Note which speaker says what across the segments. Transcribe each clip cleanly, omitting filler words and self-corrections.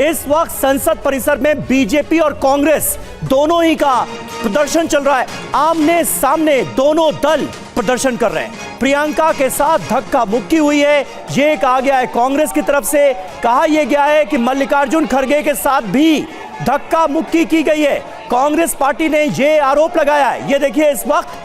Speaker 1: इस वक्त संसद परिसर में बीजेपी और कांग्रेस दोनों ही का प्रदर्शन चल रहा है। आमने सामने दोनों दल प्रदर्शन कर रहे हैं। प्रियंका के साथ धक्का मुक्की हुई है, यह कहा गया है कांग्रेस की तरफ से। कहा यह गया है कि मल्लिकार्जुन खड़गे के साथ भी धक्का मुक्की की गई है। कांग्रेस पार्टी ने यह आरोप लगाया है। यह देखिए इस वक्त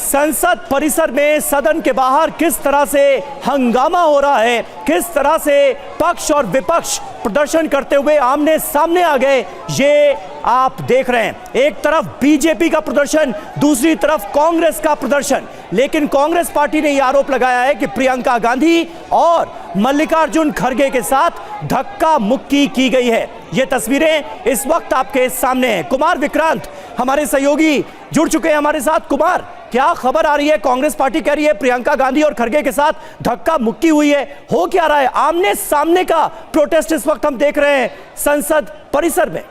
Speaker 1: संसद परिसर में सदन के बाहर किस तरह से हंगामा हो रहा है, किस तरह से पक्ष और विपक्ष प्रदर्शन करते हुए आमने सामने आ गए, ये आप देख रहे हैं। एक तरफ बीजेपी का प्रदर्शन, दूसरी तरफ कांग्रेस का प्रदर्शन। लेकिन कांग्रेस पार्टी ने यह आरोप लगाया है कि प्रियंका गांधी और मल्लिकार्जुन खड़गे के साथ धक्का मुक्की की गई है। ये तस्वीरें इस वक्त आपके सामने हैं। कुमार विक्रांत हमारे सहयोगी जुड़ चुके हैं हमारे साथ। कुमार, क्या खबर आ रही है? कांग्रेस पार्टी कह रही है प्रियंका गांधी और खड़गे के साथ धक्का मुक्की हुई है। हो क्या रहा है? आमने सामने का प्रोटेस्ट इस वक्त हम देख रहे हैं संसद परिसर में।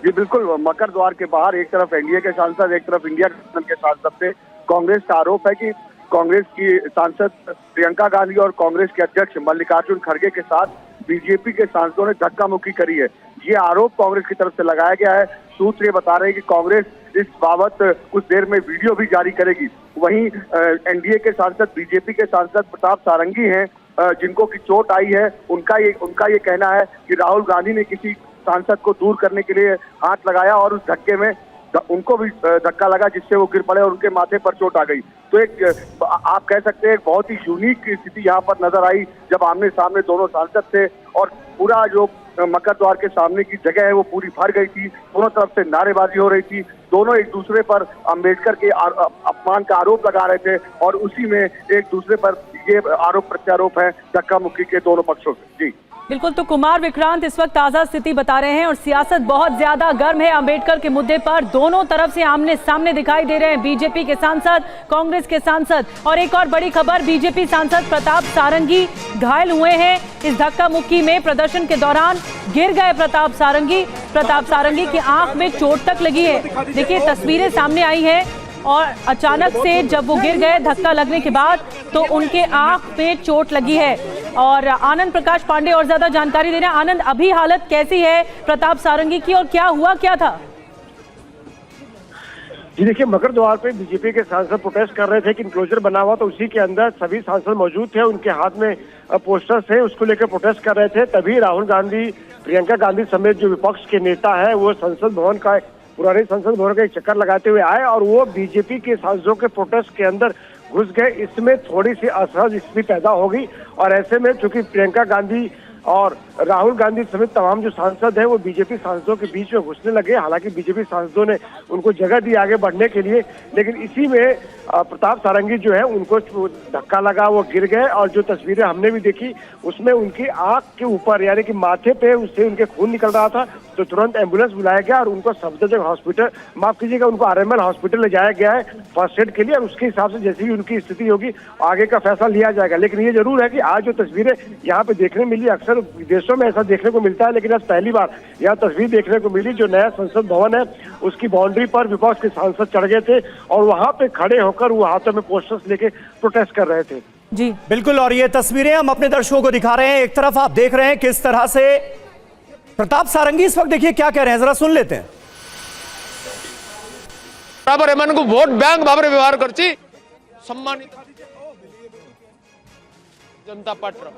Speaker 2: जी बिल्कुल, मकर द्वार के बाहर एक तरफ एनडीए के सांसद, एक तरफ इंडिया गठबंधन के सांसद से कांग्रेस का आरोप है कि कांग्रेस की सांसद प्रियंका गांधी और कांग्रेस के अध्यक्ष मल्लिकार्जुन खड़गे के साथ बीजेपी के सांसदों ने धक्का मुक्की करी है। ये आरोप कांग्रेस की तरफ से लगाया गया है। सूत्र ये बता रहे हैं कि कांग्रेस इस बाबत कुछ देर में वीडियो भी जारी करेगी। वहीं एनडीए के सांसद, बीजेपी के सांसद प्रताप सारंगी हैं, जिनको की चोट आई है। उनका ये कहना है कि राहुल गांधी ने किसी सांसद को दूर करने के लिए हाथ लगाया और उस धक्के में उनको भी धक्का लगा, जिससे वो गिर पड़े और उनके माथे पर चोट आ गई। तो एक आप कह सकते हैं बहुत ही यूनिक स्थिति यहाँ पर नजर आई जब आमने सामने दोनों सांसद थे और पूरा जो मकर द्वार के सामने की जगह है वो पूरी भर गई थी। दोनों तरफ से नारेबाजी हो रही थी। दोनों एक दूसरे पर अंबेडकर के अपमान का आरोप लगा रहे थे और उसी में एक दूसरे पर ये आरोप प्रत्यारोप है धक्का मुक्की के दोनों पक्षों से। जी
Speaker 3: बिल्कुल, तो कुमार विक्रांत इस वक्त ताजा स्थिति बता रहे हैं और सियासत बहुत ज्यादा गर्म है। अंबेडकर के मुद्दे पर दोनों तरफ से आमने सामने दिखाई दे रहे हैं, बीजेपी के सांसद, कांग्रेस के सांसद। और एक और बड़ी खबर, बीजेपी सांसद प्रताप सारंगी घायल हुए हैं इस धक्का मुक्की में। प्रदर्शन के दौरान गिर गए प्रताप सारंगी की आंख में चोट तक लगी है। देखिए तस्वीरें सामने आई है और अचानक से जब वो गिर गए धक्का लगने के बाद, तो उनके आंख पे चोट लगी है। और आनंद प्रकाश पांडे और ज्यादा जानकारी दे रहे हैं। आनंद, अभी हालत कैसी है प्रताप सारंगी की और क्या हुआ क्या था?
Speaker 4: जी देखिए, मकर द्वार पे बीजेपी के सांसद प्रोटेस्ट कर रहे थे कि इनक्लोजर बना हुआ, तो उसी के अंदर सभी सांसद मौजूद थे। उनके हाथ में पोस्टर्स थे, उसको लेकर प्रोटेस्ट कर रहे थे। तभी राहुल गांधी, प्रियंका गांधी समेत जो विपक्ष के नेता है वो संसद भवन का, पुराने संसद भवन का एक चक्कर लगाते हुए आए और वो बीजेपी के सांसदों के प्रोटेस्ट के अंदर घुस गए। इसमें थोड़ी सी असहज स्थिति पैदा हो गई और ऐसे में चूंकि प्रियंका गांधी और राहुल गांधी समेत तमाम जो सांसद हैं वो बीजेपी सांसदों के बीच में घुसने लगे। हालांकि बीजेपी सांसदों ने उनको जगह दी आगे बढ़ने के लिए, लेकिन इसी में प्रताप सारंगी जो है उनको धक्का लगा, वो गिर गए। और जो तस्वीरें हमने भी देखी उसमें उनकी आंख के ऊपर यानी कि माथे पे उससे उनके खून निकल रहा था, तो तुरंत एम्बुलेंस बुलाया गया और उनको सफदरजंग हॉस्पिटल, माफ कीजिएगा, उनको आरएमएल हॉस्पिटल ले जाया गया है फर्स्ट एड के लिए। और उसके हिसाब से जैसी भी उनकी स्थिति होगी आगे का फैसला लिया जाएगा। लेकिन ये जरूर है कि आज जो तस्वीरें यहाँ पे देखने मिली, अक्सर विदेशों में ऐसा देखने को मिलता है, लेकिन आज पहली बार यहाँ तस्वीर देखने को मिली। जो नया संसद भवन है उसकी बाउंड्री पर विपक्ष के सांसद चढ़ गए थे और वहां पे खड़े होकर वो हाथों में पोस्टर्स लेके प्रोटेस्ट कर रहे थे।
Speaker 3: जी
Speaker 1: बिल्कुल, और ये तस्वीरें हम अपने दर्शकों को दिखा रहे हैं। एक तरफ आप देख रहे हैं किस तरह से प्रताप सारंगी इस वक्त, देखिए क्या कह रहे हैं, जरा सुन लेते हैं।
Speaker 5: बराबर एमान को वोट बैंक भाव व्यवहार करछि सम्मानित जनता पार्टी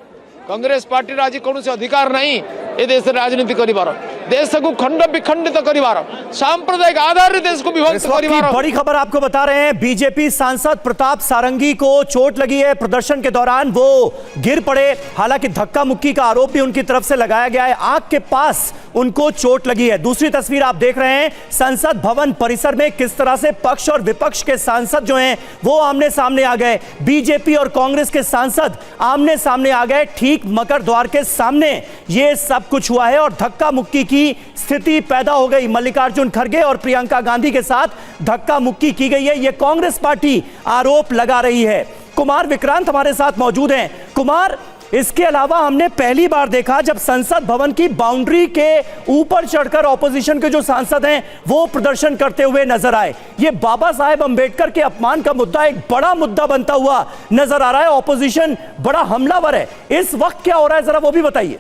Speaker 5: कांग्रेस पार्टी आज कौन से अधिकार नहीं ए देश राजनीति करिवार, देश को खंड विखंडित करिवार, सांप्रदायिक आधार देश को विभक्त करिवार।
Speaker 1: बड़ी खबर आपको बता रहे हैं, बीजेपी सांसद प्रताप सारंगी को चोट लगी है। प्रदर्शन के दौरान वो गिर पड़े। हालांकि धक्का मुक्की का आरोप भी उनकी तरफ से लगाया गया है। आंख के पास उनको चोट लगी है। दूसरी तस्वीर आप देख रहे हैं संसद भवन परिसर में किस तरह से पक्ष और विपक्ष के सांसद जो हैं वो आमने सामने आ गए। बीजेपी और कांग्रेस के सांसद आमने सामने आ गए। ठीक मकर द्वार के सामने ये सब कुछ हुआ है और धक्का मुक्की की स्थिति पैदा हो गई। मल्लिकार्जुन खड़गे और प्रियंका गांधी के साथ धक्का मुक्की की गई है, ये कांग्रेस पार्टी आरोप लगा रही है। कुमार विक्रांत हमारे साथ मौजूद हैं। कुमार, इसके अलावा हमने पहली बार देखा जब संसद भवन की बाउंड्री के ऊपर चढ़कर ऑपोजिशन के जो सांसद हैं वो प्रदर्शन करते हुए नजर आए। ये बाबा साहेब अंबेडकर के अपमान का मुद्दा एक बड़ा मुद्दा बनता हुआ नजर आ रहा है। ऑपोजिशन बड़ा हमलावर है। इस वक्त क्या हो रहा है जरा वो भी बताइए।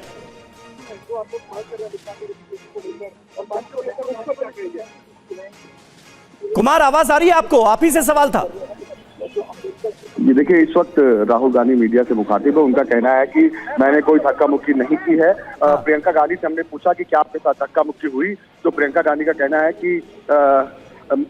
Speaker 1: कुमार, आवाज आ रही है आपको? आप ही से सवाल था।
Speaker 2: जी देखिए, इस वक्त राहुल गांधी मीडिया से मुखातिब है। उनका कहना है कि मैंने कोई धक्का मुक्की नहीं की है। प्रियंका गांधी से हमने पूछा कि क्या आपके साथ धक्का मुक्की हुई, तो प्रियंका गांधी का कहना है कि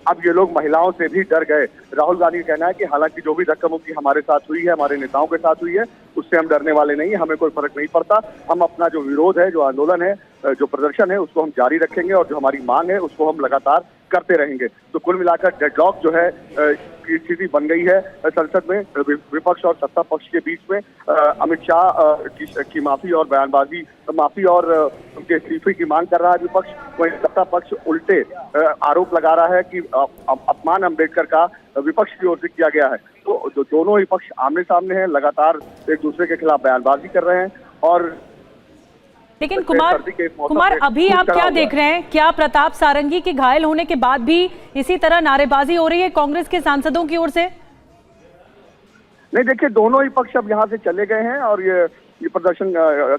Speaker 2: अब ये लोग महिलाओं से भी डर गए। राहुल गांधी का कहना है कि हालांकि जो भी धक्का मुक्की हमारे साथ हुई है, हमारे नेताओं के साथ हुई है, उससे हम डरने वाले नहीं, हमें कोई फर्क नहीं पड़ता। हम अपना जो विरोध है, जो आंदोलन है, जो प्रदर्शन है, उसको हम जारी रखेंगे और जो हमारी मांग है उसको हम लगातार करते रहेंगे। तो कुल मिलाकर डेडलॉक जो है की स्थिति बन गई है संसद में, विपक्ष और सत्ता पक्ष के बीच में। अमित शाह की माफी और बयानबाजी, माफी और उनके इस्तीफे की मांग कर रहा है विपक्ष। वहीं सत्ता पक्ष उल्टे आरोप लगा रहा है कि अपमान अम्बेडकर का विपक्ष की ओर से किया गया है। तो दोनों ही पक्ष आमने सामने हैं, लगातार एक दूसरे के खिलाफ बयानबाजी कर रहे हैं। और
Speaker 3: लेकिन कुमार अभी आप क्या देख रहे हैं? क्या प्रताप सारंगी के घायल होने के बाद भी इसी तरह नारेबाजी हो रही है कांग्रेस के सांसदों की ओर से?
Speaker 2: नहीं, देखिए, दोनों ही पक्ष अब यहाँ से चले गए हैं और ये प्रदर्शन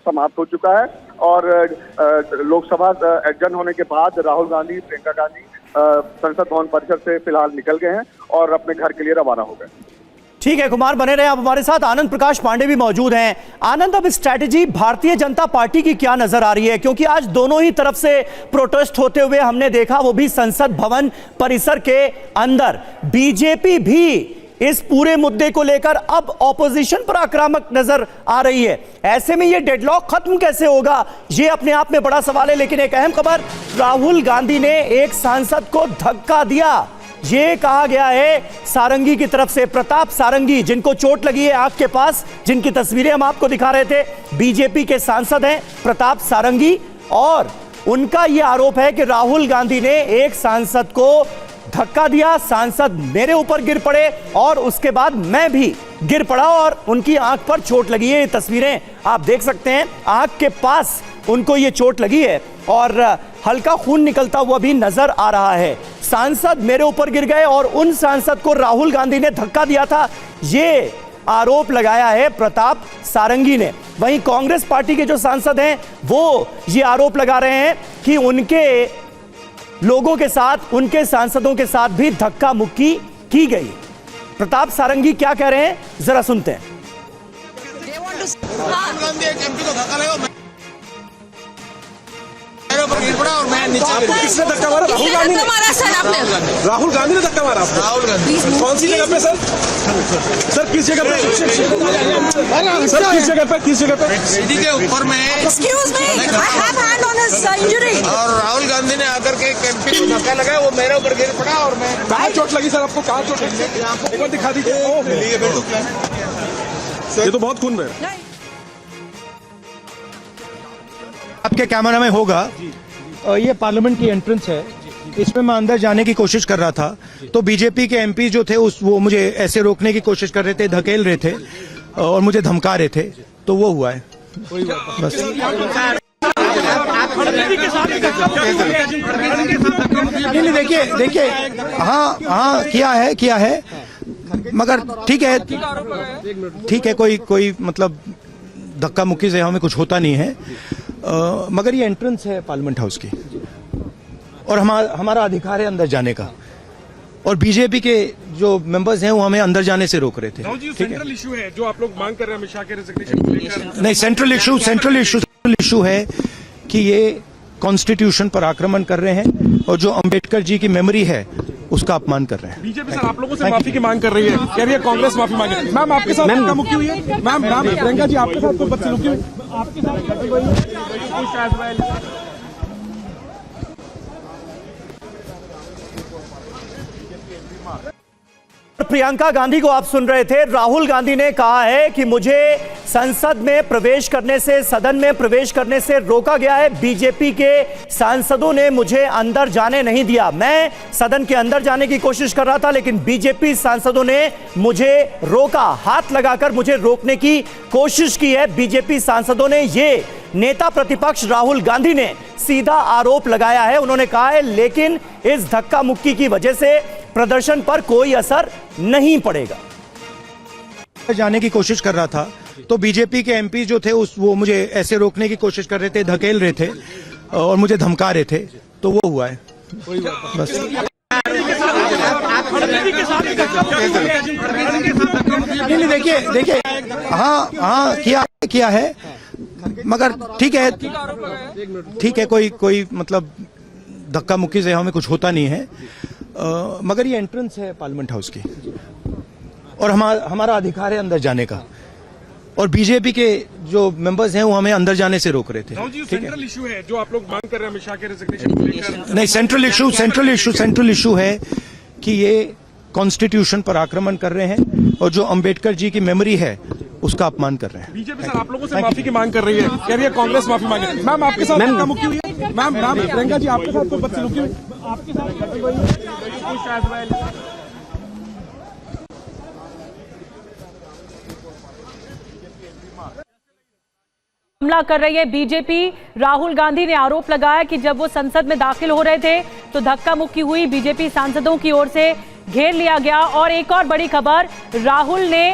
Speaker 2: समाप्त हो चुका है। और लोकसभा एडजर्न होने के बाद राहुल गांधी, प्रियंका गांधी संसद भवन परिसर से फिलहाल निकल गए हैं और अपने घर के लिए रवाना हो गए।
Speaker 1: ठीक है कुमार, बने रहे आप हमारे साथ। आनंद प्रकाश पांडे भी मौजूद हैं। आनंद, अब स्ट्रैटेजी भारतीय जनता पार्टी की क्या नजर आ रही है? क्योंकि आज दोनों ही तरफ से प्रोटेस्ट होते हुए हमने देखा, वो भी संसद भवन परिसर के अंदर। बीजेपी भी इस पूरे मुद्दे को लेकर अब ऑपोजिशन पर आक्रामक नजर आ रही है। ऐसे में ये डेडलॉक खत्म कैसे होगा, ये अपने आप में बड़ा सवाल है। लेकिन एक अहम खबर, राहुल गांधी ने एक सांसद को धक्का दिया। ये कहा गया है सारंगी की तरफ से, प्रताप सारंगी, जिनको चोट लगी है आंख के पास, जिनकी तस्वीरें हम आपको दिखा रहे थे, बीजेपी के सांसद हैं प्रताप सारंगी। और उनका यह आरोप है कि राहुल गांधी ने एक सांसद को धक्का दिया, सांसद मेरे ऊपर गिर पड़े और उसके बाद मैं भी गिर पड़ा और उनकी आंख पर चोट लगी है। ये तस्वीरें आप देख सकते हैं, आंख के पास उनको ये चोट लगी है और हल्का खून निकलता हुआ भी नजर आ रहा है। सांसद मेरे ऊपर गिर गए और उन सांसद को राहुल गांधी ने धक्का दिया था, ये आरोप लगाया है प्रताप सारंगी ने। वहीं कांग्रेस पार्टी के जो सांसद हैं वो ये आरोप लगा रहे हैं कि उनके लोगों के साथ, उनके सांसदों के साथ भी धक्का मुक्की की गई। प्रताप सारंगी क्या कह रहे हैं जरा सुनते हैं।
Speaker 6: किसने धक्का मारा? राहुल गांधी ने मारा सर। आपने राहुल गांधी ने धक्का मारा? राहुल गांधी कौन सी जगह पे सर? सर किस जगह पे? सर किस जगह पे? किस जगह पे?
Speaker 7: सीढ़ी के ऊपर में।
Speaker 6: Excuse me, I have hand on his injury.
Speaker 7: और राहुल गांधी ने आकर के एमपी को धक्का लगाया, वो मेरे ऊपर गिर पड़ा और मैं।
Speaker 6: कहाँ चोट लगी सर आपको? कहाँ चोट लगी? एक बार दिखा दीजिए। ये तो बहुत खून है।
Speaker 8: आपके कैमरा में होगा, ये पार्लियामेंट की एंट्रेंस है, इसमें मैं अंदर जाने की कोशिश कर रहा था तो बीजेपी के एमपी जो थे वो मुझे ऐसे रोकने की कोशिश कर रहे थे, धकेल रहे थे और मुझे धमका रहे थे, तो वो हुआ है बस। नहीं, देखिए हाँ किया है मगर ठीक है, कोई मतलब धक्का मुक्की से हमें कुछ होता नहीं है, मगर ये एंट्रेंस है पार्लियामेंट हाउस की और हमारा अधिकार है अंदर जाने का, और बीजेपी के जो मेंबर्स हैं वो हमें अंदर जाने से रोक रहे थे।
Speaker 6: सेंट्रल इशू है जो आप लोग मांग कर रहे हैं अमित शाह के रेजिग्नेशन को लेकर।
Speaker 8: नहीं, सेंट्रल इशू है कि ये कॉन्स्टिट्यूशन पर आक्रमण कर रहे हैं और जो अंबेडकर जी की मेमोरी है उसका अपमान कर रहे हैं।
Speaker 6: बीजेपी सर आप लोगों से माफी की मांग कर रही है, कह रही है कांग्रेस माफी मांगे। मैम आपके साथ धक्का मुक्की हुई है? मैम प्रियंका जी आपके साथ कोई बदसलूकी हुई? आपके साथ
Speaker 1: प्रियंका गांधी को आप सुन रहे थे। राहुल गांधी ने कहा है कि मुझे संसद में प्रवेश करने से, सदन में प्रवेश करने से रोका गया है। बीजेपी के सांसदों ने मुझे अंदर जाने नहीं दिया। मैं सदन के अंदर जाने की कोशिश कर रहा था, लेकिन बीजेपी सांसदों ने मुझे रोका, हाथ लगाकर मुझे रोकने की कोशिश की है बीजेपी सांसदों ने। ये नेता प्रतिपक्ष राहुल गांधी ने सीधा आरोप लगाया है। उन्होंने कहा है लेकिन इस धक्का मुक्की की वजह से प्रदर्शन पर कोई असर नहीं पड़ेगा।
Speaker 8: जाने की कोशिश कर रहा था तो बीजेपी के एमपी जो थे वो मुझे ऐसे रोकने की कोशिश कर रहे थे, धकेल रहे थे और मुझे धमका रहे थे, तो वो हुआ है बस। नहीं देखिए हाँ किया है, मगर ठीक है कोई मतलब धक्का मुक्की से हमें कुछ होता नहीं है, मगर ये एंट्रेंस है पार्लियामेंट हाउस की और हमारा अधिकार है अंदर जाने का, और बीजेपी के जो मेंबर्स हैं वो हमें अंदर जाने से रोक रहे थे।
Speaker 6: सेंट्रल इशू है जो आप लोग मांग कर रहे हैं अमित शाह के रेजिग्नेशन।
Speaker 8: नहीं, सेंट्रल इशू है कि ये कॉन्स्टिट्यूशन पर आक्रमण कर रहे हैं और जो अंबेडकर जी की मेमोरी है उसका अपमान कर रहे हैं।
Speaker 6: बीजेपी सर आप लोगों से माफी की मांग कर रही है, कह रही है कांग्रेस माफी मांगे। मैम आपके साथ धक्का मुक्की हुई है? मैम प्रियंका जी आपके साथ कोई बदसलूकी हुई? आपके साथ
Speaker 3: हमला कर रही है बीजेपी। राहुल गांधी ने आरोप लगाया कि जब वो संसद में दाखिल हो रहे थे तो धक्का मुक्की हुई, बीजेपी सांसदों की ओर से घेर लिया गया। और एक और बड़ी खबर, राहुल ने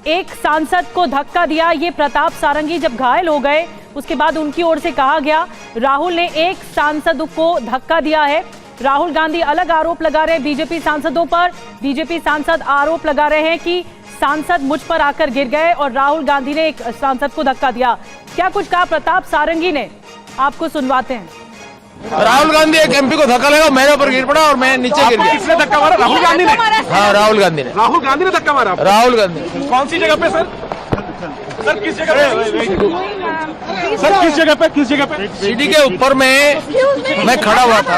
Speaker 3: एक सांसद को धक्का दिया। ये प्रताप सारंगी जब घायल हो गए उसके बाद उनकी ओर से कहा गया राहुल ने एक सांसद को धक्का दिया है। राहुल गांधी अलग आरोप लगा रहे हैं बीजेपी सांसदों पर। बीजेपी सांसद आरोप लगा रहे हैं कि सांसद मुझ पर आकर गिर गए और राहुल गांधी ने एक सांसद को धक्का दिया। क्या कुछ कहा प्रताप सारंगी ने, आपको सुनवाते हैं।
Speaker 5: राहुल गांधी एक एमपी को धक्का लगा, मेरे ऊपर गिर पड़ा और मैं नीचे गिर गया।
Speaker 6: किसने धक्का मारा? राहुल गांधी ने?
Speaker 5: हाँ, राहुल गांधी ने
Speaker 6: धक्का मारा।
Speaker 5: राहुल गांधी
Speaker 6: कौन सी जगह पे सर? सर किस जगह पे? सर किस जगह पे?
Speaker 5: सीढ़ी के ऊपर मैं खड़ा हुआ था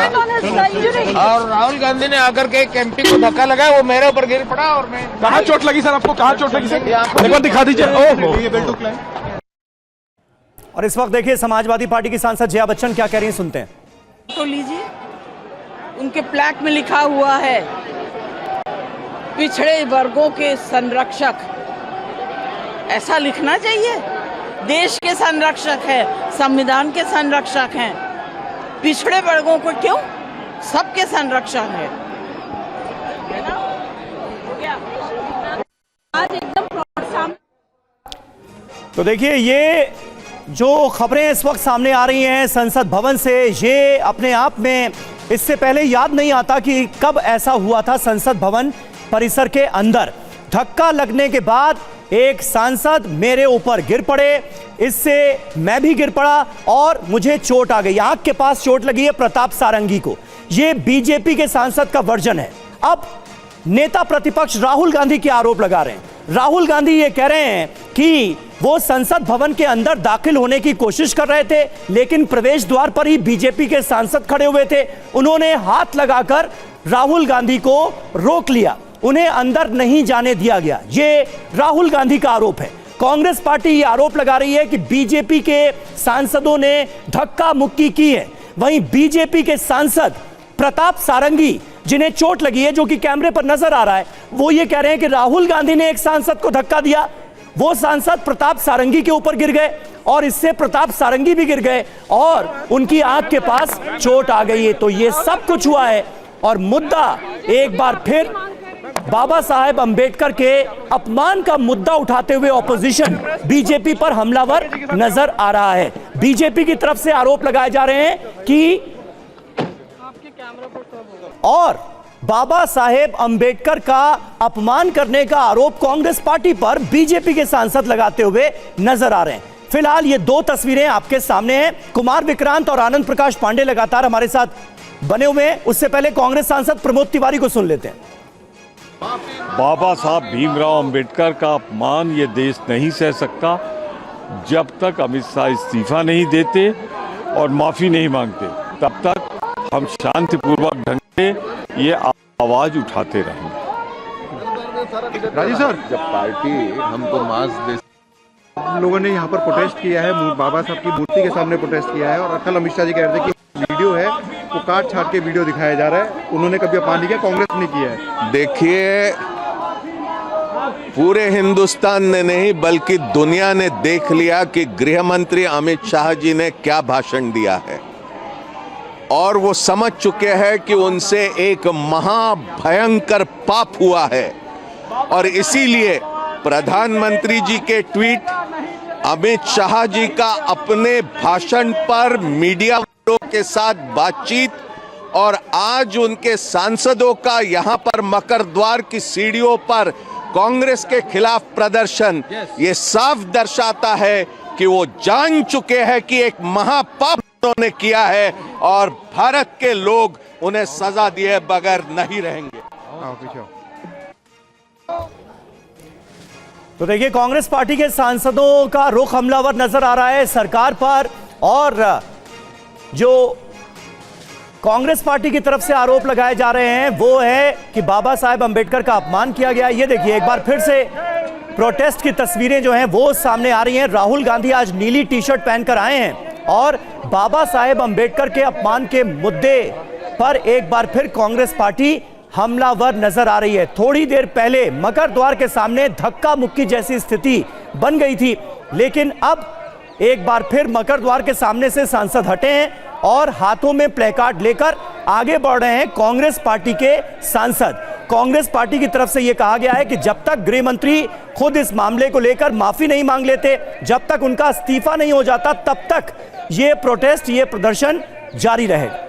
Speaker 5: और राहुल गांधी ने आकर के एक एमपी को धक्का लगाया, वो मेरे ऊपर गिर पड़ा और मैं।
Speaker 6: कहाँ चोट लगी सर आपको? कहाँ चोट लगी सर? एक बार दिखा दीजिए। ओह,
Speaker 1: और इस वक्त देखिए समाजवादी पार्टी की सांसद जया बच्चन क्या कह रही हैं, सुनते हैं।
Speaker 9: तो लीजिए, उनके प्लैक में लिखा हुआ है पिछड़े वर्गों के संरक्षक। ऐसा लिखना चाहिए। देश के संरक्षक है, संविधान के संरक्षक हैं, पिछड़े वर्गों को क्यों? सबके संरक्षक है ना? आज एकदम।
Speaker 1: तो देखिए ये जो खबरें इस वक्त सामने आ रही हैं संसद भवन से, ये अपने आप में इससे पहले याद नहीं आता कि कब ऐसा हुआ था संसद भवन परिसर के अंदर। धक्का लगने के बाद एक सांसद मेरे ऊपर गिर पड़े, इससे मैं भी गिर पड़ा और मुझे चोट आ गई। आंख के पास चोट लगी है प्रताप सारंगी को। ये बीजेपी के सांसद का वर्जन है। अब नेता प्रतिपक्ष राहुल गांधी के आरोप लगा रहे हैं। राहुल गांधी ये कह रहे हैं कि वो संसद भवन के अंदर दाखिल होने की कोशिश कर रहे थे, लेकिन प्रवेश द्वार पर ही बीजेपी के सांसद खड़े हुए थे। उन्होंने हाथ लगाकर राहुल गांधी को रोक लिया, उन्हें अंदर नहीं जाने दिया गया। ये राहुल गांधी का आरोप है। कांग्रेस पार्टी ये आरोप लगा रही है कि बीजेपी के सांसदों ने धक्का मुक्की की है। वहीं बीजेपी के सांसद प्रताप सारंगी, जिन्हें चोट लगी है, जो कि कैमरे पर नजर आ रहा है, वो ये कह रहे हैं कि राहुल गांधी ने एक सांसद को धक्का दिया, वो सांसद प्रताप सारंगी के ऊपर गिर गए और इससे प्रताप सारंगी भी गिर गए और उनकी आंख के पास चोट आ गई है। तो ये सब कुछ हुआ है और मुद्दा एक बार फिर बाबा साहेब अंबेडकर के अपमान का मुद्दा उठाते हुए ऑपोजिशन बीजेपी पर हमलावर नजर आ रहा है। बीजेपी की तरफ से आरोप लगाए जा रहे हैं कि और बाबा साहेब अंबेडकर का अपमान करने का आरोप कांग्रेस पार्टी पर बीजेपी के सांसद लगाते हुए नजर आ रहे हैं। फिलहाल ये दो तस्वीरें आपके सामने हैं। कुमार विक्रांत और आनंद प्रकाश पांडे लगातार हमारे साथ बने हुए हैं। उससे पहले कांग्रेस सांसद प्रमोद तिवारी को सुन लेते हैं।
Speaker 10: बाबा साहब भीमराव अंबेडकर का अपमान ये देश नहीं सह सकता जब तक अमित शाह इस्तीफा नहीं देते और माफी नहीं मांगते। तब तक हम शांतिपूर्वक ढंग से ये आवाज उठाते रहेंगे।
Speaker 6: राजीव सर,
Speaker 7: जब पार्टी हमको मास दे,
Speaker 6: लोगों ने यहाँ पर प्रोटेस्ट किया है, बाबा साहब की मूर्ति के सामने प्रोटेस्ट किया है और कल अमित शाह जी कह रहे थे कि वीडियो है वो काट छाट के वीडियो दिखाया जा रहा है। उन्होंने कभी अपमान नहीं किया, कांग्रेस ने किया है।
Speaker 7: देखिए पूरे हिंदुस्तान ने नहीं बल्कि दुनिया ने देख लिया कि गृह मंत्री अमित शाह जी ने क्या भाषण दिया है और वो समझ चुके हैं कि उनसे एक महाभयंकर पाप हुआ है और इसीलिए प्रधानमंत्री जी के ट्वीट, अमित शाह जी का अपने भाषण पर मीडिया वालों के साथ बातचीत और आज उनके सांसदों का यहां पर मकर द्वार की सीढ़ियों पर कांग्रेस के खिलाफ प्रदर्शन, ये साफ दर्शाता है कि वो जान चुके हैं कि एक महापाप उन्होंने किया है और भारत के लोग उन्हें सजा दिए बगैर नहीं रहेंगे।
Speaker 1: तो देखिए, कांग्रेस पार्टी के सांसदों का रुख हमलावर नजर आ रहा है सरकार पर और जो कांग्रेस पार्टी की तरफ से आरोप लगाए जा रहे हैं वो है कि बाबा साहेब अंबेडकर का अपमान किया गया। ये देखिए, एक बार फिर से प्रोटेस्ट की तस्वीरें जो हैं वो सामने आ रही हैं। राहुल गांधी आज नीली टी शर्ट पहनकर आए हैं और बाबा साहेब अंबेडकर के अपमान के मुद्दे पर एक बार फिर कांग्रेस पार्टी हमलावर नजर आ रही है। थोड़ी देर पहले मकर द्वार के सामने धक्का मुक्की जैसी स्थिति बन गई थी, लेकिन अब एक बार फिर मकर द्वार के सामने से सांसद हटे हैं और हाथों में प्लेकार्ड लेकर आगे बढ़ रहे हैं कांग्रेस पार्टी के सांसद। कांग्रेस पार्टी की तरफ से यह कहा गया है कि जब तक गृह मंत्री खुद इस मामले को लेकर माफी नहीं मांग लेते, जब तक उनका इस्तीफा नहीं हो जाता, तब तक ये प्रोटेस्ट, ये प्रदर्शन जारी रहेगा।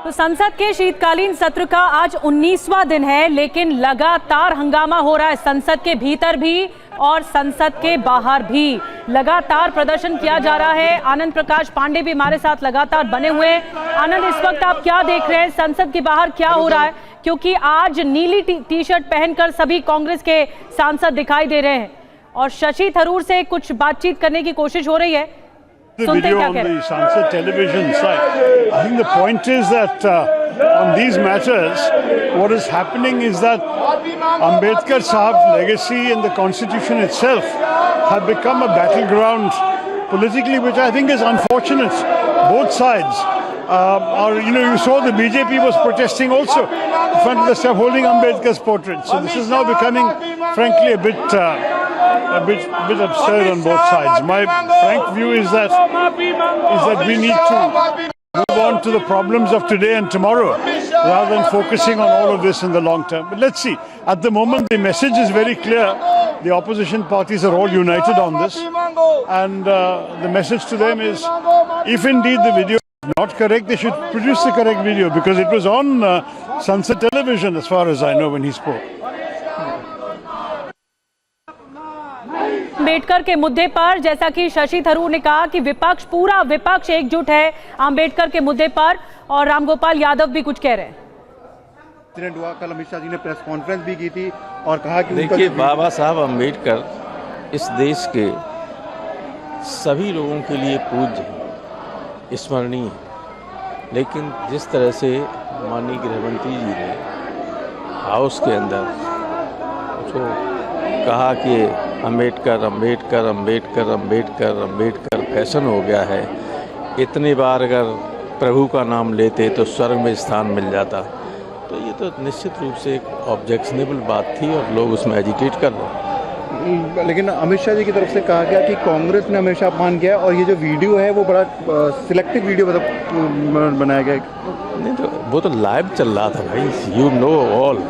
Speaker 3: तो संसद के शीतकालीन सत्र का आज 19वां दिन है, लेकिन लगातार हंगामा हो रहा है। संसद के भीतर भी और संसद के बाहर भी लगातार प्रदर्शन किया जा रहा है। आनंद प्रकाश पांडे भी हमारे साथ लगातार बने हुए हैं। आनंद, इस वक्त आप क्या देख रहे हैं, संसद के बाहर क्या हो रहा है? क्योंकि आज नीली टी शर्ट पहनकर सभी कांग्रेस के सांसद दिखाई दे रहे हैं और शशि थरूर से कुछ बातचीत करने की कोशिश हो रही है।
Speaker 10: The video on the Sansad television site. I think the point is that on these matters, what is happening is that Ambedkar Sahab's legacy and the constitution itself have become a battleground politically, which I think is unfortunate. Both sides you saw the BJP was protesting also in front of the stuff holding Ambedkar's portrait. So this is now becoming, frankly, a bit absurd on both sides. My frank view is that we need to move on to the problems of today and tomorrow rather than focusing on all of this in the long term. But let's see. At the moment, the message is very clear. The opposition parties are all united on this. And the message to them is, if indeed the video is not correct, they should produce the correct video because it was on Sansad television as far as I know when he spoke.
Speaker 3: Ambedkar के मुद्दे पर जैसा कि शशि थरूर ने कहा कि विपक्ष, पूरा विपक्ष एकजुट है अंबेडकर के मुद्दे पर, और रामगोपाल यादव भी कुछ कह रहे हैं।
Speaker 6: कल अमित शाह जी ने प्रेस कॉन्फ्रेंस भी की थी और कहा कि
Speaker 11: देखिए, बाबा साहब अंबेडकर इस देश के सभी लोगों के लिए पूज्य, स्मरणीय, लेकिन जिस तरह से माननीय गृहमंत्री जी ने हाउस के अंदर जो कहा कि अंबेडकर अंबेडकर अंबेडकर अंबेडकर अंबेडकर फैशन हो गया है, इतनी बार अगर प्रभु का नाम लेते तो स्वर्ग में स्थान मिल जाता, तो ये तो निश्चित रूप से एक ऑब्जेक्शनेबल बात थी और लोग उसमें एजिटेट कर रहे हैं।
Speaker 6: लेकिन अमित शाह जी की तरफ से कहा गया कि कांग्रेस ने हमेशा अपमान किया और ये जो वीडियो है वो बड़ा सिलेक्टिव वीडियो बनाया गया।
Speaker 11: नहीं तो वो तो लाइव चल रहा था भाई, यू नो ऑल।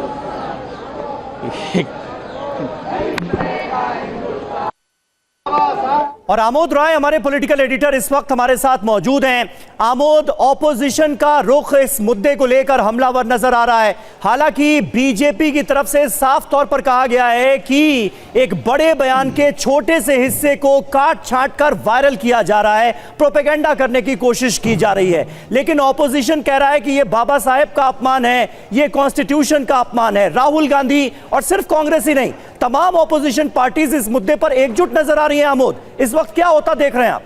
Speaker 1: और आमोद राय हमारे पॉलिटिकल एडिटर इस वक्त हमारे साथ मौजूद हैं। आमोद, ऑपोजिशन का रुख इस मुद्दे को लेकर हमलावर नजर आ रहा है। हालांकि बीजेपी की तरफ से साफ तौर पर कहा गया है कि एक बड़े बयान के छोटे से हिस्से को काट छांट कर वायरल किया जा रहा है, प्रोपेगेंडा करने की कोशिश की जा रही है। लेकिन ऑपोजिशन कह रहा है कि यह बाबा साहेब का अपमान है, यह कॉन्स्टिट्यूशन का अपमान है। राहुल गांधी और सिर्फ कांग्रेस ही नहीं, तमाम ऑपोजिशन पार्टीज इस मुद्दे पर एकजुट नजर आ रही हैं। आमोद, इस वक्त क्या होता देख रहे हैं आप?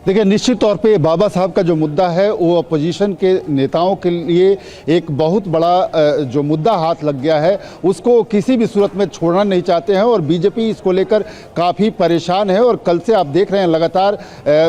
Speaker 12: देखिए, निश्चित तौर पे बाबा साहब का जो मुद्दा है वो अपोजिशन के नेताओं के लिए एक बहुत बड़ा जो मुद्दा हाथ लग गया है, उसको किसी भी सूरत में छोड़ना नहीं चाहते हैं और बीजेपी इसको लेकर काफ़ी परेशान है। और कल से आप देख रहे हैं लगातार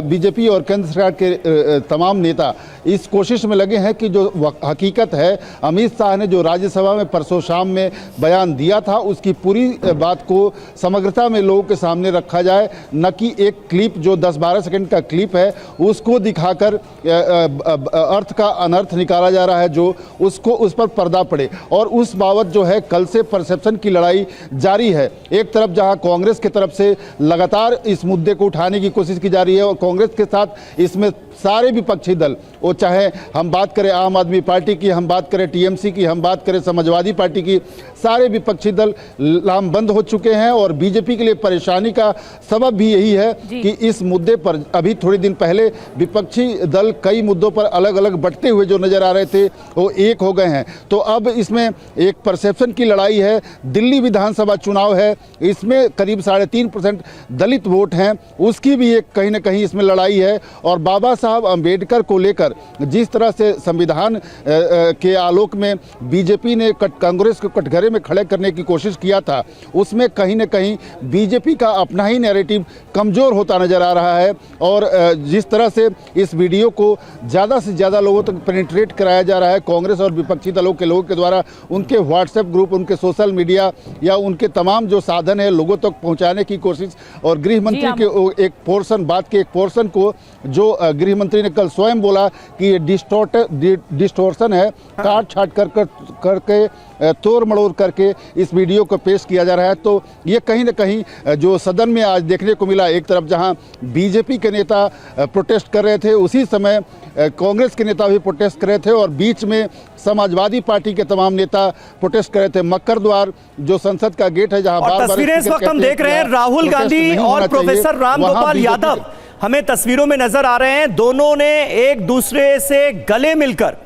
Speaker 12: बीजेपी और केंद्र सरकार के तमाम नेता इस कोशिश में लगे हैं कि जो हकीकत है, अमित शाह ने जो राज्यसभा में परसों शाम में बयान दिया था उसकी पूरी बात को समग्रता में लोगों के सामने रखा जाए, न कि एक क्लिप जो 10-12 सेकंड का क्लिप है उसको दिखाकर अर्थ का अनर्थ निकाला जा रहा है, जो उसको उस पर पर्दा पड़े। और उस बाबत जो है कल से परसेप्शन की लड़ाई जारी है। एक तरफ जहां कांग्रेस की तरफ से लगातार इस मुद्दे को उठाने की कोशिश की जा रही है और कांग्रेस के साथ इसमें सारे विपक्षी दल, वो चाहे हम बात करें आम आदमी पार्टी की, हम बात करें टीएमसी की, हम बात करें समाजवादी पार्टी की, सारे विपक्षी दल लामबंद हो चुके हैं। और बीजेपी के लिए परेशानी का सबब भी यही है कि इस मुद्दे पर अभी थोड़े दिन पहले विपक्षी दल कई मुद्दों पर अलग अलग बंटते हुए जो नजर आ रहे थे वो एक हो गए हैं। तो अब इसमें एक परसेप्शन की लड़ाई है। दिल्ली विधानसभा चुनाव है, इसमें करीब 3.5% दलित वोट हैं, उसकी भी एक कहीं ना कहीं इसमें लड़ाई है। और बाबा साहब अंबेडकर को लेकर जिस तरह से संविधान के आलोक में बीजेपी ने कांग्रेस को कटघरे में खड़े करने की कोशिश किया था, उसमें कहीं ना कहीं बीजेपी का अपना ही नैरेटिव कमजोर होता नजर आ रहा है। और जिस तरह से इस वीडियो को ज़्यादा से ज़्यादा लोगों तक पेनिट्रेट कराया जा रहा है कांग्रेस और विपक्षी दलों के लोगों के द्वारा, उनके व्हाट्सएप ग्रुप, उनके सोशल मीडिया या उनके तमाम जो साधन है लोगों तक पहुंचाने की कोशिश। और गृह मंत्री के एक पोर्शन, बात के एक पोर्शन को जो गृह मंत्री ने कल स्वयं बोला कि ये डिस्टोर्शन है, काट छाट करके तोड़ मड़ोड़ करके इस वीडियो को पेश किया जा रहा है। तो ये कहीं ना कहीं जो सदन में आज देखने को मिला, एक तरफ जहां बीजेपी के नेता प्रोटेस्ट कर रहे थे, उसी समय कांग्रेस के नेता भी प्रोटेस्ट कर रहे थे और बीच में समाजवादी पार्टी के तमाम नेता प्रोटेस्ट कर रहे थे। मक्कर द्वार जो संसद का गेट है जहां बार-बार
Speaker 1: तस्वीरें इस वक्त हम देख रहे हैं, राहुल गांधी और प्रोफेसर रामगोपाल यादव हमें तस्वीरों में नजर आ रहे हैं। दोनों ने एक दूसरे से गले मिलकर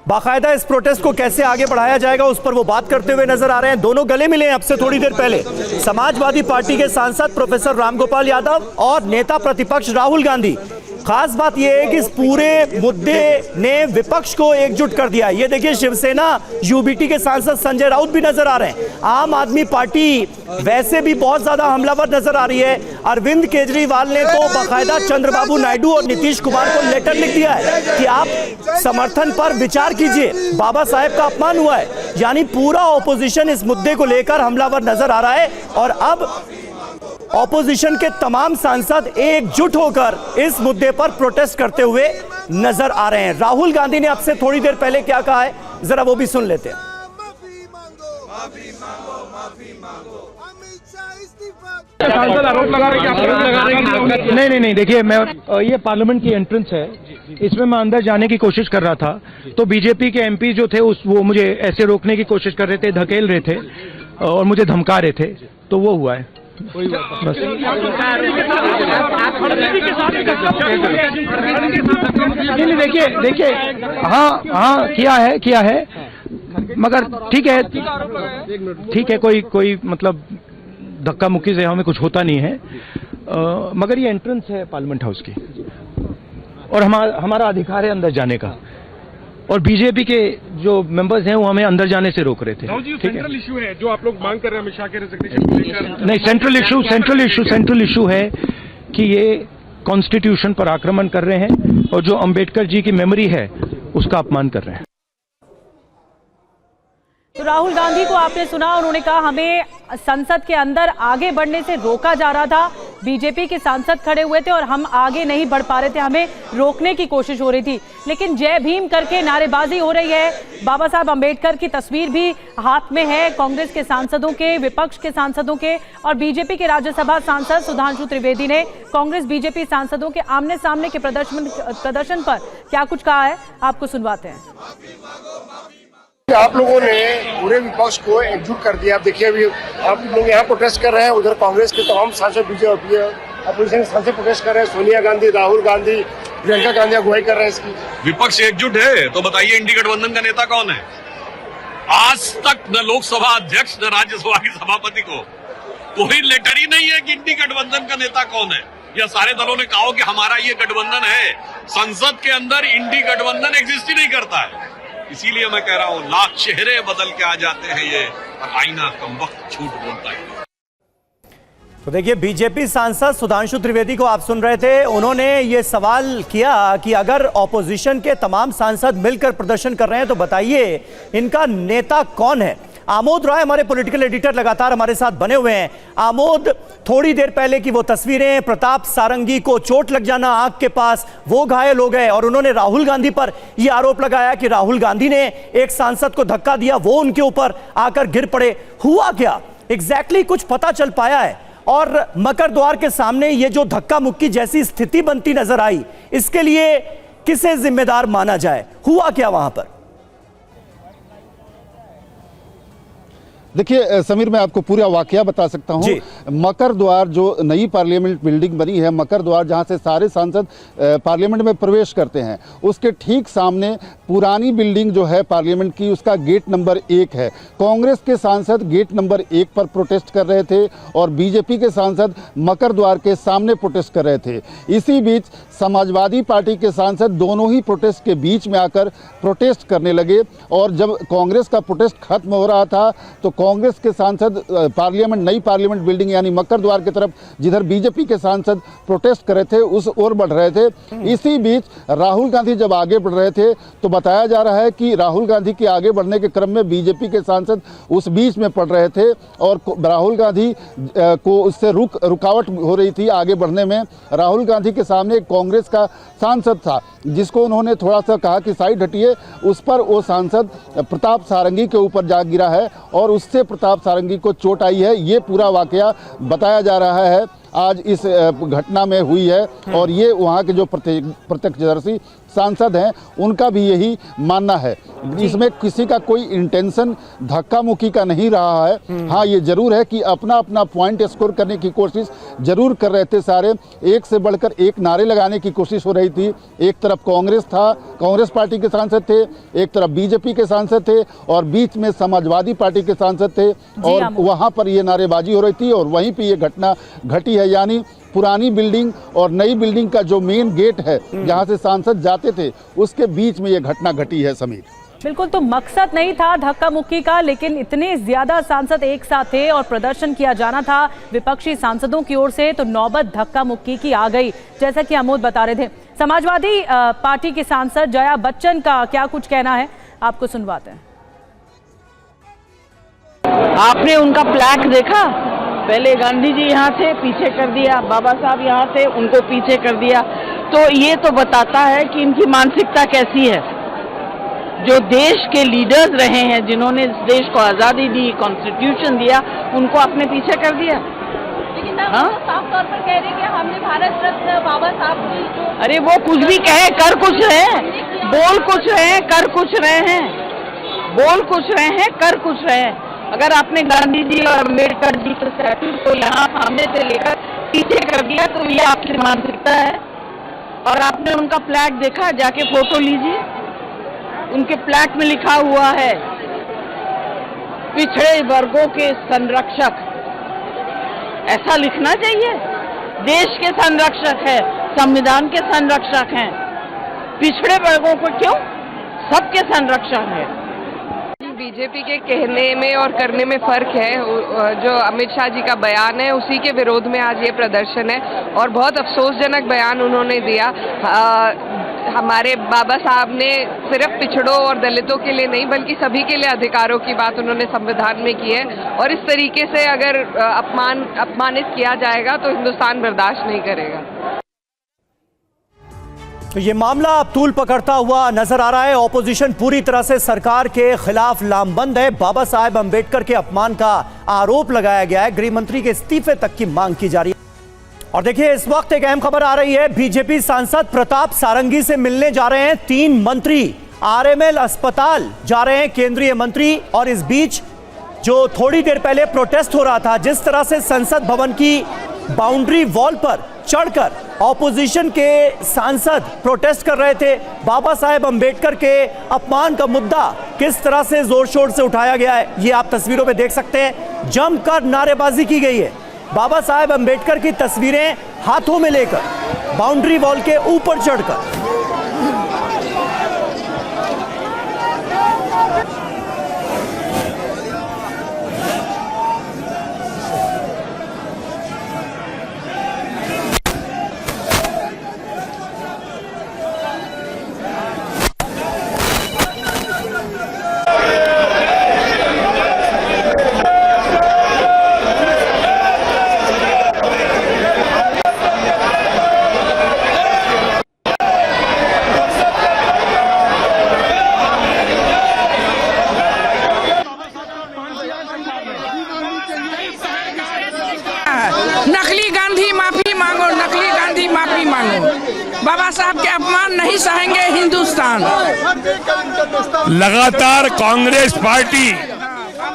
Speaker 1: बाकायदा इस प्रोटेस्ट को कैसे आगे बढ़ाया जाएगा उस पर वो बात करते हुए नजर आ रहे हैं। दोनों गले मिले हैं अब से थोड़ी देर पहले, समाजवादी पार्टी के सांसद प्रोफेसर रामगोपाल यादव और नेता प्रतिपक्ष राहुल गांधी। खास बात यह है कि इस पूरे मुद्दे ने विपक्ष को एकजुट कर दिया। ये देखिए, शिवसेना यूबीटी के सांसद संजय राउत भी नजर आ रहे हैं। आम आदमी पार्टी वैसे भी बहुत ज्यादा हमलावर नजर आ रही है। अरविंद केजरीवाल ने तो बाकायदा चंद्रबाबू नायडू और नीतीश कुमार को लेटर लिख दिया है कि आप समर्थन पर विचार कीजिए, बाबा साहेब का अपमान हुआ है। यानी पूरा ऑपोजिशन इस मुद्दे को लेकर हमलावर नजर आ रहा है और अब ऑपोजिशन के तमाम सांसद एकजुट होकर इस मुद्दे पर प्रोटेस्ट करते हुए नजर आ रहे हैं। राहुल गांधी ने अब से थोड़ी देर पहले क्या कहा है, जरा वो भी सुन लेते हैं।
Speaker 8: सांसद आरोप लगा रहे हैं। नहीं, देखिए, मैं ये पार्लियामेंट की एंट्रेंस है, इसमें मैं अंदर जाने की कोशिश कर रहा था तो बीजेपी के एमपी जो थे वो मुझे ऐसे रोकने की कोशिश कर रहे थे, धकेल रहे थे और मुझे धमका रहे थे, तो वो हुआ है। बस नहीं, देखिए, हाँ किया है मगर ठीक है, कोई मतलब धक्का मुक्की से हमें कुछ होता नहीं है, मगर ये एंट्रेंस है पार्लियामेंट हाउस की और हमारा अधिकार है अंदर जाने का। और बीजेपी के जो मेंबर्स हैं वो हमें अंदर जाने से रोक रहे थे।
Speaker 6: सेंट्रल इशू है जो आप लोग मांग कर रहे हैं अमित शाह के रेजिग्नेशन।
Speaker 8: नहीं, सेंट्रल इशू है कि ये कॉन्स्टिट्यूशन पर आक्रमण कर रहे हैं और जो अंबेडकर जी की मेमोरी है उसका अपमान कर रहे हैं।
Speaker 3: तो राहुल गांधी को आपने सुना, उन्होंने कहा हमें संसद के अंदर आगे बढ़ने से रोका जा रहा था, बीजेपी के सांसद खड़े हुए थे और हम आगे नहीं बढ़ पा रहे थे, हमें रोकने की कोशिश हो रही थी। लेकिन जय भीम करके नारेबाजी हो रही है, बाबा साहब अंबेडकर की तस्वीर भी हाथ में है कांग्रेस के सांसदों के, विपक्ष के सांसदों के। और बीजेपी के राज्यसभा सांसद सुधांशु त्रिवेदी ने कांग्रेस बीजेपी सांसदों के आमने सामने के प्रदर्शन पर क्या कुछ कहा है, आपको सुनवाते हैं।
Speaker 4: आप लोगों ने पूरे विपक्ष को एकजुट कर दिया। आप देखिए, अभी आप लोग यहाँ प्रोटेस्ट कर रहे हैं, उधर कांग्रेस के तमाम सांसद बीजेपी अपोजिशन सांसद प्रोटेस्ट कर रहे हैं। सोनिया गांधी, राहुल गांधी, प्रियंका गांधी अगुवाई कर रहे हैं इसकी।
Speaker 6: विपक्ष एकजुट है तो बताइए इंडी गठबंधन का नेता कौन है? आज तक न लोकसभा अध्यक्ष न राज्यसभा के सभापति को कोई लेटर ही नहीं है कि इंडी गठबंधन का नेता कौन है। या सारे दलों ने कहा हो कि हमारा ये गठबंधन है, संसद के अंदर इंडी गठबंधन एग्जिस्ट ही नहीं करता है। इसीलिए मैं कह रहा हूं, लाख चेहरे बदल के आ जाते हैं ये, और आईना कम वक्त झूठ बोलता है।
Speaker 1: तो देखिए, बीजेपी सांसद सुधांशु त्रिवेदी को आप सुन रहे थे, उन्होंने ये सवाल किया कि अगर ऑपोजिशन के तमाम सांसद मिलकर प्रदर्शन कर रहे हैं तो बताइए इनका नेता कौन है। आमोद राय हमारे पॉलिटिकल एडिटर लगातार हमारे साथ बने हुए हैं। आमोद, थोड़ी देर पहले की वो तस्वीरें, प्रताप सारंगी को चोट लग जाना आंख के पास, वो घायल हो गए और उन्होंने राहुल गांधी पर यह आरोप लगाया कि राहुल गांधी ने एक सांसद को धक्का दिया, वो उनके ऊपर आकर गिर पड़े। हुआ क्या एग्जैक्टली कुछ पता चल पाया है? और मकर द्वार के सामने ये जो धक्का मुक्की जैसी स्थिति बनती नजर आई, इसके लिए किसे जिम्मेदार माना जाए? हुआ क्या वहां पर?
Speaker 12: देखिए समीर, मैं आपको पूरा वाकया बता सकता हूं। मकर द्वार जो नई पार्लियामेंट बिल्डिंग बनी है, मकर द्वार जहां से सारे सांसद पार्लियामेंट में प्रवेश करते हैं, उसके ठीक सामने पुरानी बिल्डिंग जो है पार्लियामेंट की, उसका गेट नंबर 1 है। कांग्रेस के सांसद गेट नंबर 1 पर प्रोटेस्ट कर रहे थे और बीजेपी के सांसद मकर द्वार के सामने प्रोटेस्ट कर रहे थे। इसी बीच समाजवादी पार्टी के सांसद दोनों ही प्रोटेस्ट के बीच में आकर प्रोटेस्ट करने लगे और जब कांग्रेस का प्रोटेस्ट खत्म हो रहा था तो कांग्रेस के सांसद नई पार्लियामेंट बिल्डिंग यानी मकर द्वार की तरफ, जिधर बीजेपी के सांसद प्रोटेस्ट कर रहे थे, उस ओर बढ़ रहे थे। इसी बीच राहुल गांधी जब आगे बढ़ रहे थे तो बताया जा रहा है कि राहुल गांधी के आगे बढ़ने के क्रम में बीजेपी के सांसद उस बीच में पड़ रहे थे और राहुल गांधी को उससे रुकावट हो रही थी आगे बढ़ने में। राहुल गांधी के सामने कांग्रेस का सांसद था जिसको उन्होंने थोड़ा सा कहा कि साइड हटिए, उस पर वो सांसद प्रताप सारंगी के ऊपर जा गिरा है और उससे प्रताप सारंगी को चोट आई है। ये पूरा वाकया बताया जा रहा है आज इस घटना में हुई है और ये वहाँ के जो प्रत्यक्षदर्शी सांसद हैं उनका भी यही मानना है। इसमें किसी का कोई इंटेंशन धक्का मुक्की का नहीं रहा है। हाँ, ये जरूर है कि अपना अपना पॉइंट स्कोर करने की कोशिश जरूर कर रहे थे सारे, एक से बढ़कर एक नारे लगाने की कोशिश हो रही थी। एक तरफ कांग्रेस था, कांग्रेस पार्टी के सांसद थे, एक तरफ बीजेपी के सांसद थे और बीच में समाजवादी पार्टी के सांसद थे और वहाँ पर ये नारेबाजी हो रही थी और वहीं पर ये घटना घटी है। यानी पुरानी बिल्डिंग और नई बिल्डिंग का जो मेन गेट है जहां से सांसद जाते थे, उसके बीच में ये घटना घटी है। समीर,
Speaker 3: बिल्कुल, तो मकसद नहीं था धक्का मुक्की का, लेकिन इतने ज्यादा सांसद एक साथ थे और प्रदर्शन किया जाना था विपक्षी सांसदों की ओर से, तो नौबत धक्का मुक्की की आ गई, जैसा कि आमोद बता रहे थे। समाजवादी पार्टी के सांसद जया बच्चन का क्या कुछ कहना है, आपको सुनवाते हैं।
Speaker 9: आपने उनका प्लैक देखा? पहले गांधी जी यहाँ थे, पीछे कर दिया, बाबा साहब यहाँ थे, उनको पीछे कर दिया। तो ये तो बताता है कि इनकी मानसिकता कैसी है। जो देश के लीडर्स रहे हैं, जिन्होंने इस देश को आज़ादी दी, कॉन्स्टिट्यूशन दिया, उनको आपने पीछे कर दिया।
Speaker 3: लेकिन साफ तौर पर कह रहे हैं कि हमने भारत रत्न बाबा साहब को,
Speaker 9: अरे वो कुछ भी कहे, कर कुछ रहे हैं, बोल कुछ रहे हैं, कर कुछ रहे हैं, बोल कुछ रहे हैं, कर कुछ रहे हैं। अगर आपने गांधी जी और अम्बेडकर जी के स्टैच्यू को यहाँ सामने से लेकर पीछे कर दिया तो ये आपकी मानसिकता है। और आपने उनका फ्लैग देखा? जाके फोटो लीजिए, उनके फ्लैग में लिखा हुआ है पिछड़े वर्गों के संरक्षक। ऐसा लिखना चाहिए। देश के संरक्षक है, संविधान के संरक्षक हैं, पिछड़े वर्गों को क्यों? सबके संरक्षक है।
Speaker 13: बीजेपी के कहने में और करने में फर्क है। जो अमित शाह जी का बयान है उसी के विरोध में आज ये प्रदर्शन है और बहुत अफसोसजनक बयान उन्होंने दिया। हमारे बाबा साहब ने सिर्फ पिछड़ों और दलितों के लिए नहीं बल्कि सभी के लिए अधिकारों की बात उन्होंने संविधान में की है और इस तरीके से अगर अपमानित किया जाएगा तो हिंदुस्तान बर्दाश्त नहीं करेगा।
Speaker 1: तो ये मामला अब तूल पकड़ता हुआ नजर आ रहा है। ऑपोजिशन पूरी तरह से सरकार के खिलाफ लामबंद है। बाबा साहेब अंबेडकर के अपमान का आरोप लगाया गया है। गृह मंत्री के इस्तीफे तक की मांग की जा रही है। और देखिए, इस वक्त एक अहम खबर आ रही है। बीजेपी सांसद प्रताप सारंगी से मिलने जा रहे हैं 3 मंत्री। आरएमएल अस्पताल जा रहे हैं केंद्रीय मंत्री। और इस बीच जो थोड़ी देर पहले प्रोटेस्ट हो रहा था, जिस तरह से संसद भवन की बाउंड्री वॉल पर चढ़कर ऑपोजिशन के सांसद प्रोटेस्ट कर रहे थे, बाबा साहेब अंबेडकर के अपमान का मुद्दा किस तरह से जोर शोर से उठाया गया है, ये आप तस्वीरों में देख सकते हैं। जमकर नारेबाजी की गई है। बाबा साहेब अंबेडकर की तस्वीरें हाथों में लेकर बाउंड्री वॉल के ऊपर चढ़कर
Speaker 9: नकली गांधी माफी मांगो, नकली गांधी माफी मांगो। बाबा साहब के अपमान नहीं सहेंगे हिंदुस्तान।
Speaker 10: लगातार कांग्रेस पार्टी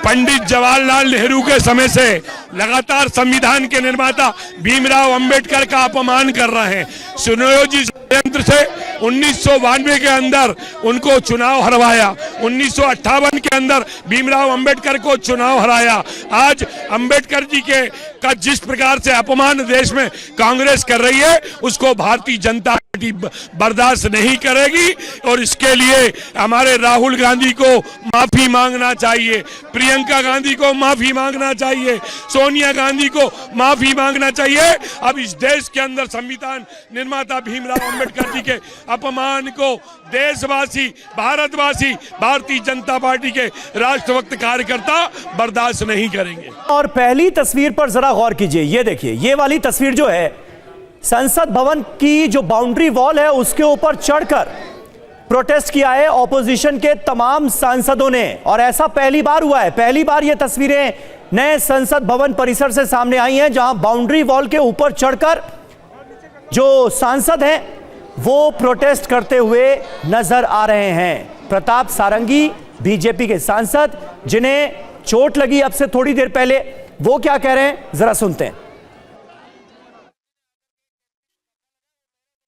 Speaker 10: पंडित जवाहरलाल नेहरू के समय से लगातार संविधान के निर्माता भीमराव अंबेडकर का अपमान कर रहे हैं। सुनियोजित षड्यंत्र से 1992 के अंदर उनको चुनाव हरवाया, 1958 के अंदर भीमराव अंबेडकर को चुनाव हराया। आज अंबेडकर जी के का जिस प्रकार से अपमान देश में कांग्रेस कर रही है, उसको भारतीय जनता पार्टी बर्दाश्त नहीं करेगी और इसके लिए हमारे राहुल गांधी को माफी मांगना चाहिए, प्रियंका गांधी को माफी मांगना चाहिए, सोनिया गांधी को माफी मांगना चाहिए। अब इस देश के अंदर संविधान निर्माता भीमराव अंबेडकर जी के अपमान को देशवासी, भारतवासी, भारतीय जनता पार्टी के राष्ट्रभक्त कार्यकर्ता बर्दाश्त नहीं करेंगे।
Speaker 1: और पहली तस्वीर पर जरा गौर कीजिए, ये देखिए, ये वाली तस्वीर जो है संसद भवन की जो बाउंड्री वॉल है उसके ऊपर चढ़कर प्रोटेस्ट किया है ऑपोजिशन के तमाम सांसदों ने। और ऐसा पहली बार हुआ है, पहली बार ये तस्वीरें नए संसद भवन परिसर से सामने आई हैं जहां बाउंड्री वॉल के ऊपर चढ़कर जो सांसद हैं वो प्रोटेस्ट करते हुए नजर आ रहे हैं। प्रताप सारंगी बीजेपी के सांसद जिन्हें चोट लगी अब से थोड़ी देर पहले, वो क्या कह रहे हैं जरा सुनते हैं।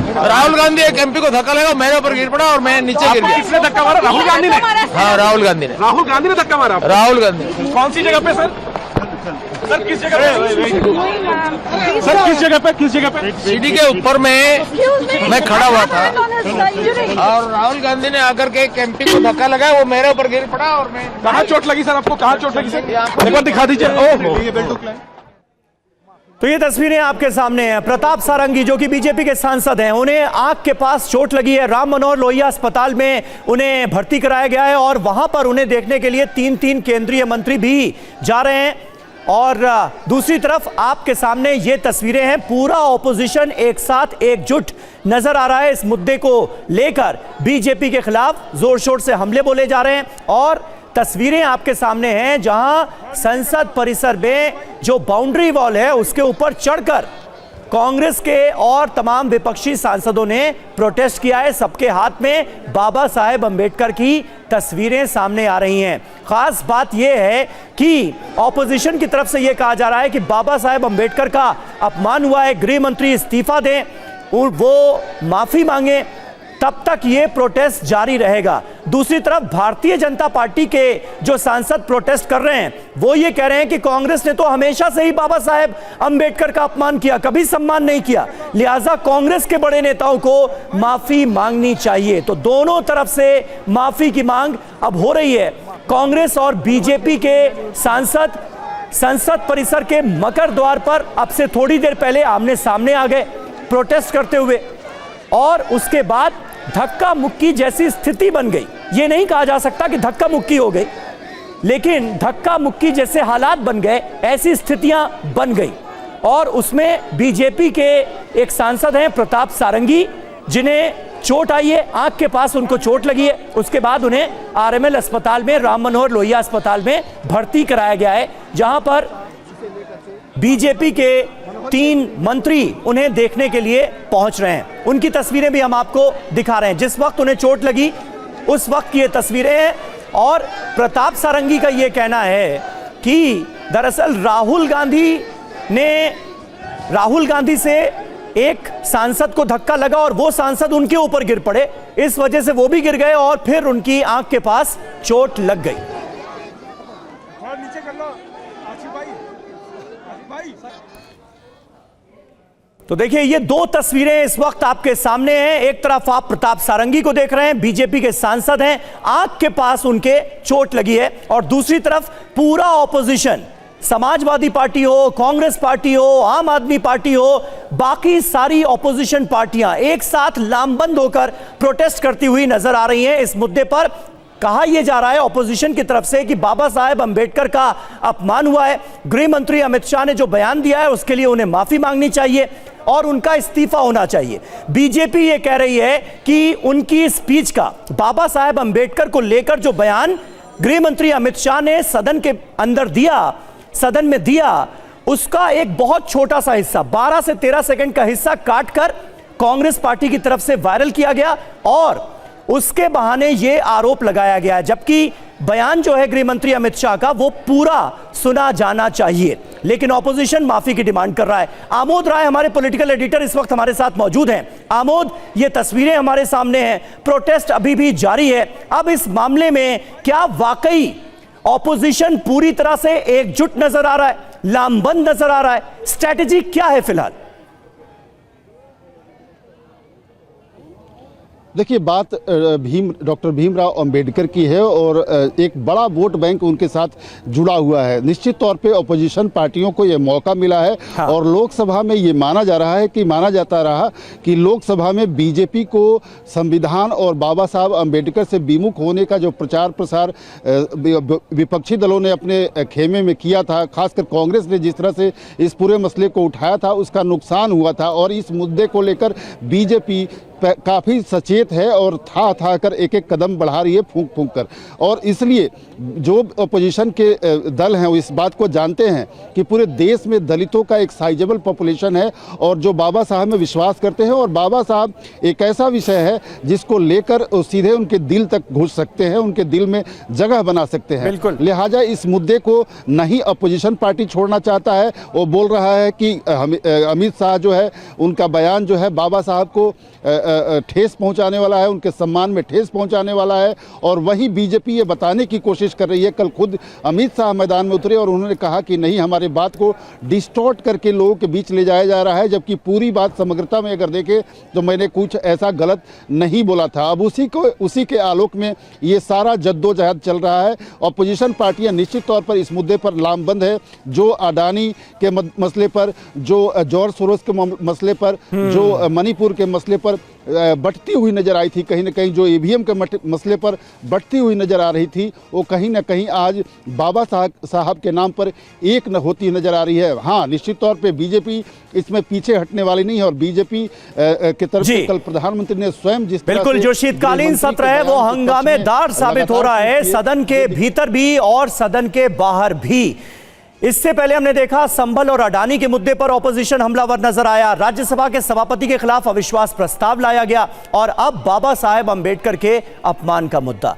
Speaker 5: राहुल गांधी एक एमपी को धक्का लगा, मेरे ऊपर गिर पड़ा और मैं नीचे गिर गया।
Speaker 6: किसने धक्का मारा? राहुल गांधी ने?
Speaker 5: हाँ, राहुल गांधी ने।
Speaker 6: राहुल गांधी ने धक्का मारा?
Speaker 5: राहुल गांधी।
Speaker 6: कौन सी जगह पे सर? सर किस जगह पे? सर किस जगह पे? किस जगह पे?
Speaker 5: सीढ़ी के ऊपर में मैं खड़ा हुआ था और राहुल गांधी ने आकर के एक एमपी को धक्का लगाया, वो मेरे ऊपर गिर पड़ा और मैं।
Speaker 6: कहाँ चोट लगी सर आपको? कहाँ चोट लगी सर? एक बार दिखा दीजिए। ओह,
Speaker 1: तो ये तस्वीरें आपके सामने हैं। प्रताप सारंगी जो कि बीजेपी के सांसद हैं, उन्हें आंख के पास चोट लगी है। राम मनोहर लोहिया अस्पताल में उन्हें भर्ती कराया गया है और वहां पर उन्हें देखने के लिए 3 केंद्रीय मंत्री भी जा रहे हैं। और दूसरी तरफ आपके सामने ये तस्वीरें हैं, पूरा ऑपोजिशन एक साथ एकजुट नजर आ रहा है इस मुद्दे को लेकर। बीजेपी के खिलाफ जोर शोर से हमले बोले जा रहे हैं और तस्वीरें आपके सामने हैं जहां संसद परिसर में जो बाउंड्री वॉल है उसके ऊपर चढ़कर कांग्रेस के और तमाम विपक्षी सांसदों ने प्रोटेस्ट किया है। सबके हाथ में बाबा साहेब अंबेडकर की तस्वीरें सामने आ रही हैं। खास बात यह है कि ऑपोजिशन की तरफ से यह कहा जा रहा है कि बाबा साहेब अंबेडकर का अपमान हुआ है, गृह मंत्री इस्तीफा दें, वो माफी मांगे, तब तक ये प्रोटेस्ट जारी रहेगा। दूसरी तरफ भारतीय जनता पार्टी के जो सांसद प्रोटेस्ट कर रहे हैं वो ये कह रहे हैं कि कांग्रेस ने तो हमेशा से ही बाबा साहेब अंबेडकर का अपमान किया, कभी सम्मान नहीं किया, लिहाजा कांग्रेस के बड़े नेताओं को माफी मांगनी चाहिए। तो दोनों तरफ से माफी की मांग अब हो रही है। कांग्रेस और बीजेपी के सांसद संसद परिसर के मकर द्वार पर अब से थोड़ी देर पहले आमने सामने आ गए प्रोटेस्ट करते हुए और उसके बाद धक्का मुक्की जैसी स्थिति बन गई। ये नहीं कहा जा सकता कि धक्का मुक्की हो गई, लेकिन धक्का मुक्की जैसे हालात बन गए, ऐसी स्थितियां बन गई। और उसमें बीजेपी के एक सांसद हैं प्रताप सारंगी, जिन्हें चोट आई है, आंख के पास उनको चोट लगी है। उसके बाद उन्हें आरएमएल अस्पताल में, राम मनोहर लोहिया अस्पताल में भर्ती कराया गया है, जहां पर बीजेपी के 3 मंत्री उन्हें देखने के लिए पहुंच रहे हैं। उनकी तस्वीरें भी हम आपको दिखा रहे हैं। जिस वक्त उन्हें चोट लगी उस वक्त की ये तस्वीरें हैं। और प्रताप सारंगी का ये कहना है कि दरअसल राहुल गांधी से एक सांसद को धक्का लगा और वो सांसद उनके ऊपर गिर पड़े, इस वजह से वो भी गिर गए और फिर उनकी आंख के पास चोट लग गई। तो देखिए, ये दो तस्वीरें इस वक्त आपके सामने हैं। एक तरफ आप प्रताप सारंगी को देख रहे हैं, बीजेपी के सांसद हैं, आंख के पास उनके चोट लगी है, और दूसरी तरफ पूरा ऑपोजिशन, समाजवादी पार्टी हो, कांग्रेस पार्टी हो, आम आदमी पार्टी हो, बाकी सारी ऑपोजिशन पार्टियां एक साथ लामबंद होकर प्रोटेस्ट करती हुई नजर आ रही हैं। इस मुद्दे पर कहा यह जा रहा है ऑपोजिशन की तरफ से कि बाबा साहेब अंबेडकर का अपमान हुआ है। गृह मंत्री अमित शाह ने जो बयान दिया है उसके लिए उन्हें माफी मांगनी चाहिए और उनका इस्तीफा होना चाहिए। बीजेपी ये कह रही है कि उनकी स्पीच का, बाबा साहेब अंबेडकर को लेकर जो बयान गृह मंत्री अमित शाह ने सदन के अंदर दिया, सदन में दिया, उसका एक बहुत छोटा सा हिस्सा, 12 से 13 सेकंड का हिस्सा काटकर कांग्रेस पार्टी की तरफ से वायरल किया गया और उसके बहाने यह आरोप लगाया गया है, जबकि बयान जो है गृह मंत्री अमित शाह का वो पूरा सुना जाना चाहिए। लेकिन ऑपोजिशन माफी की डिमांड कर रहा है। आमोद राय हमारे पॉलिटिकल एडिटर इस वक्त हमारे साथ मौजूद हैं। आमोद, ये तस्वीरें हमारे सामने हैं, प्रोटेस्ट अभी भी जारी है। अब इस मामले में क्या वाकई ऑपोजिशन पूरी तरह से एकजुट नजर आ रहा है, लामबंद नजर आ रहा है? स्ट्रैटेजी क्या है फिलहाल?
Speaker 12: देखिए, बात डॉक्टर भीमराव अंबेडकर की है और एक बड़ा वोट बैंक उनके साथ जुड़ा हुआ है। निश्चित तौर पे अपोजिशन पार्टियों को ये मौका मिला है। हाँ। और लोकसभा में ये माना जाता रहा कि लोकसभा में बीजेपी को संविधान और बाबा साहब अंबेडकर से विमुख होने का जो प्रचार प्रसार विपक्षी दलों ने अपने खेमे में किया था, खासकर कांग्रेस ने जिस तरह से इस पूरे मसले को उठाया था, उसका नुकसान हुआ था। और इस मुद्दे को लेकर बीजेपी काफ़ी सचेत है और था कर एक एक कदम बढ़ा रही है, फूंक कर। और इसलिए जो अपोजिशन के दल हैं वो इस बात को जानते हैं कि पूरे देश में दलितों का एक साइजेबल पॉपुलेशन है और जो बाबा साहब में विश्वास करते हैं, और बाबा साहब एक ऐसा विषय है जिसको लेकर सीधे उनके दिल तक घुस सकते हैं, उनके दिल में जगह बना सकते हैं। लिहाजा इस मुद्दे को नहीं अपोजिशन पार्टी छोड़ना चाहता है। वो बोल रहा है कि अमित शाह जो है, उनका बयान जो है बाबा साहब को ठेस पहुंचाने वाला है, उनके सम्मान में ठेस पहुंचाने वाला है। और वही बीजेपी ये बताने की कोशिश कर रही है। कल खुद अमित शाह मैदान में उतरे और उन्होंने कहा कि नहीं, हमारे बात को डिस्टॉर्ट करके लोगों के बीच ले जाया जा रहा है, जबकि पूरी बात समग्रता में अगर देखें तो मैंने कुछ ऐसा गलत नहीं बोला था। अब उसी के आलोक में ये सारा जद्दोजहद चल रहा है। अपोजिशन पार्टियां निश्चित तौर पर इस मुद्दे पर लामबंद है। जो अडानी के मसले पर, जो जॉर्ज सोरोस के मसले पर, जो मणिपुर के मसले पर बढ़ती हुई नजर आई थी, कहीं ना कहीं जो ईवीएम के मसले पर बढ़ती हुई नजर आ रही थी, वो कहीं ना कहीं आज बाबा साहब के नाम पर एक न होती नजर आ रही है। हाँ, निश्चित तौर पे बीजेपी इसमें पीछे हटने वाली नहीं है। और बीजेपी की तरफ से कल प्रधानमंत्री ने स्वयं जिस
Speaker 1: बिल्कुल जो शीतकालीन सत्र है वो हंगामेदार साबित हो रहा है, सदन के भीतर भी और सदन के बाहर भी। इससे पहले हमने देखा संभल और अडानी के मुद्दे पर ऑपोजिशन हमलावर नजर आया, राज्यसभा के सभापति के खिलाफ अविश्वास प्रस्ताव लाया गया और अब बाबा साहेब अंबेडकर के अपमान का मुद्दा।